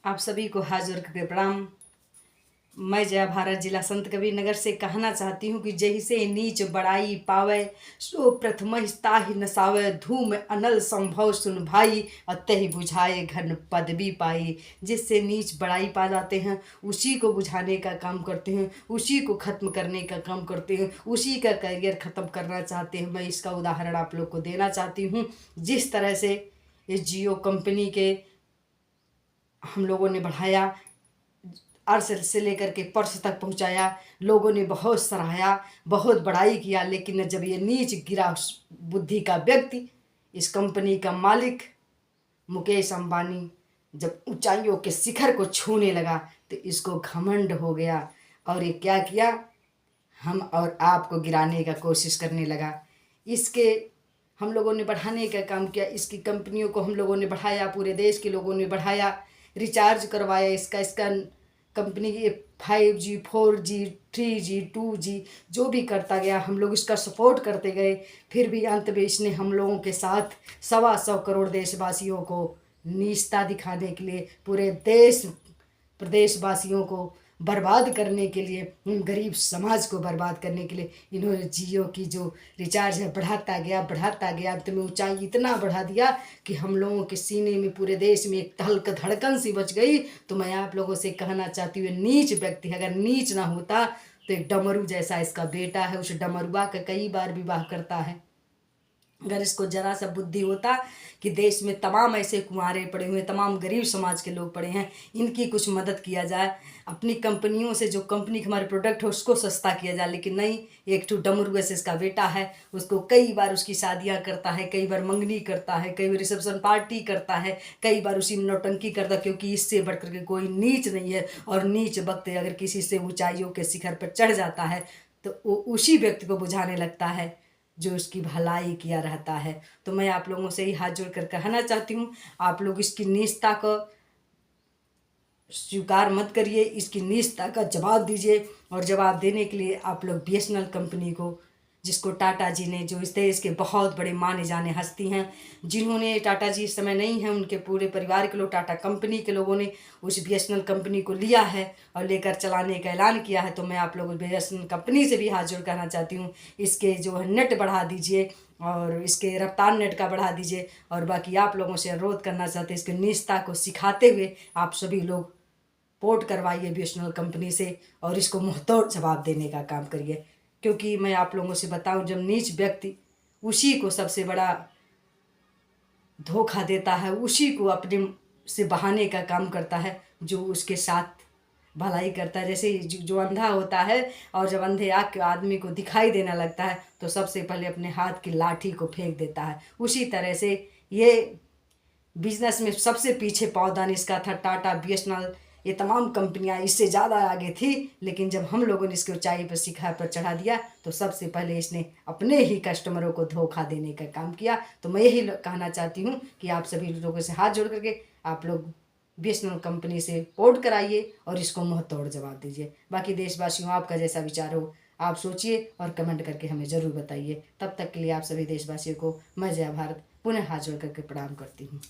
आप सभी को हाथ जोड़ करके प्रणाम। मैं जया भारत जिला संत कबीर नगर से कहना चाहती हूँ कि जही से नीच बड़ाई पावे सो प्रथम ताहि नसावे धूम अनल संभव सुन भाई अतहि बुझाए घन पदवी पाई। जिससे नीच बड़ाई पा जाते हैं उसी को बुझाने का काम करते हैं, उसी को ख़त्म करने का काम करते हैं, उसी का करियर ख़त्म करना चाहते हैं। मैं इसका उदाहरण आप लोग को देना चाहती हूँ। जिस तरह से इस जियो कंपनी के हम लोगों ने बढ़ाया, अर्श से लेकर के पर्श तक पहुंचाया, लोगों ने बहुत सराहाया, बहुत बड़ाई किया। लेकिन जब ये नीच गिरा बुद्धि का व्यक्ति, इस कंपनी का मालिक मुकेश अंबानी जब ऊंचाइयों के शिखर को छूने लगा तो इसको घमंड हो गया और ये क्या किया, हम और आपको गिराने का कोशिश करने लगा। इसके हम लोगों ने बढ़ाने का काम किया, इसकी कंपनियों को हम लोगों ने बढ़ाया, पूरे देश के लोगों ने बढ़ाया, रिचार्ज करवाया इसका company 5G 4G 3G 2G जो भी करता गया, हम लोग इसका सपोर्ट करते गए। फिर भी अंत में इसने हम लोगों के साथ 125 करोड़ देशवासियों को नीचता दिखाने के लिए, पूरे देश प्रदेशवासियों को बर्बाद करने के लिए, गरीब समाज को बर्बाद करने के लिए इन्होंने जियो की जो रिचार्ज है बढ़ाता गया। अंत में ऊंचाई इतना बढ़ा दिया कि हम लोगों के सीने में, पूरे देश में एक तहलक धड़कन सी बच गई। तो मैं आप लोगों से कहना चाहती हूँ, नीच व्यक्ति अगर नीच ना होता तो एक डमरू जैसा इसका बेटा है, उस डमरुआ का कई बार विवाह करता है। अगर इसको जरा सा बुद्धि होता कि देश में तमाम ऐसे कुंवारे पड़े हुए, तमाम गरीब समाज के लोग पड़े हैं, इनकी कुछ मदद किया जाए, अपनी कंपनियों से जो कंपनी के हमारे प्रोडक्ट है उसको सस्ता किया जाए। लेकिन नहीं, एक ठू डमरू ऐसे इसका बेटा है, उसको कई बार उसकी शादियां करता है, कई बार मंगनी करता है, कई बार रिसेप्शन पार्टी करता है, कई बार उसी में नौटंकी करता है, क्योंकि इससे बढ़ करके कोई नीच नहीं है। और नीच वक्त अगर किसी से ऊंचाइयों के शिखर पर चढ़ जाता है तो वो उसी व्यक्ति को बुझाने लगता है जो उसकी भलाई किया रहता है। तो मैं आप लोगों से ही हाथ जोड़ कर कहना चाहती हूँ, आप लोग इसकी नीचता को स्वीकार मत करिए, इसकी नीचता का जवाब दीजिए। और जवाब देने के लिए आप लोग BSNL कंपनी को, जिसको टाटा जी ने, जो इस देश के बहुत बड़े माने जाने हस्ती हैं, जिन्होंने, टाटा जी इस समय नहीं हैं, उनके पूरे परिवार के लोग, टाटा कंपनी के लोगों ने उस BSNL कंपनी को लिया है और लेकर चलाने का ऐलान किया है। तो मैं आप लोगों BSNL कंपनी से भी हाथ जोड़ कहना चाहती हूँ, इसके जो है नेट बढ़ा दीजिए और इसके रफ्तार नेट का बढ़ा दीजिए। और बाकी आप लोगों से अनुरोध करना चाहते हैं, इसके नीचता को सिखाते हुए आप सभी लोग पोर्ट करवाइए BSNL कंपनी से और इसको मुंहतोड़ जवाब देने का काम करिए। क्योंकि मैं आप लोगों से बताऊं, जब नीच व्यक्ति उसी को सबसे बड़ा धोखा देता है, उसी को अपने से बहाने का काम करता है जो उसके साथ भलाई करता है। जैसे जो अंधा होता है और जब अंधे आँख के आदमी को दिखाई देने लगता है तो सबसे पहले अपने हाथ की लाठी को फेंक देता है। उसी तरह से ये बिजनेस में सबसे पीछे पावदान इसका था टाटा, BSNL, ये तमाम कंपनियां इससे ज़्यादा आगे थी। लेकिन जब हम लोगों ने इसकी ऊंचाई पर, शिखर पर चढ़ा दिया तो सबसे पहले इसने अपने ही कस्टमरों को धोखा देने का काम किया। तो मैं यही कहना चाहती हूँ कि आप सभी लोगों से हाथ जोड़ करके आप लोग BSNL कंपनी से पोर्ट कराइए और इसको मुंहतोड़ जवाब दीजिए। बाकी देशवासियों, आपका जैसा विचार हो आप सोचिए और कमेंट करके हमें ज़रूर बताइए। तब तक के लिए आप सभी देशवासियों को मैं जया भारत पुनः हाथ जोड़ करके प्रणाम करती हूँ।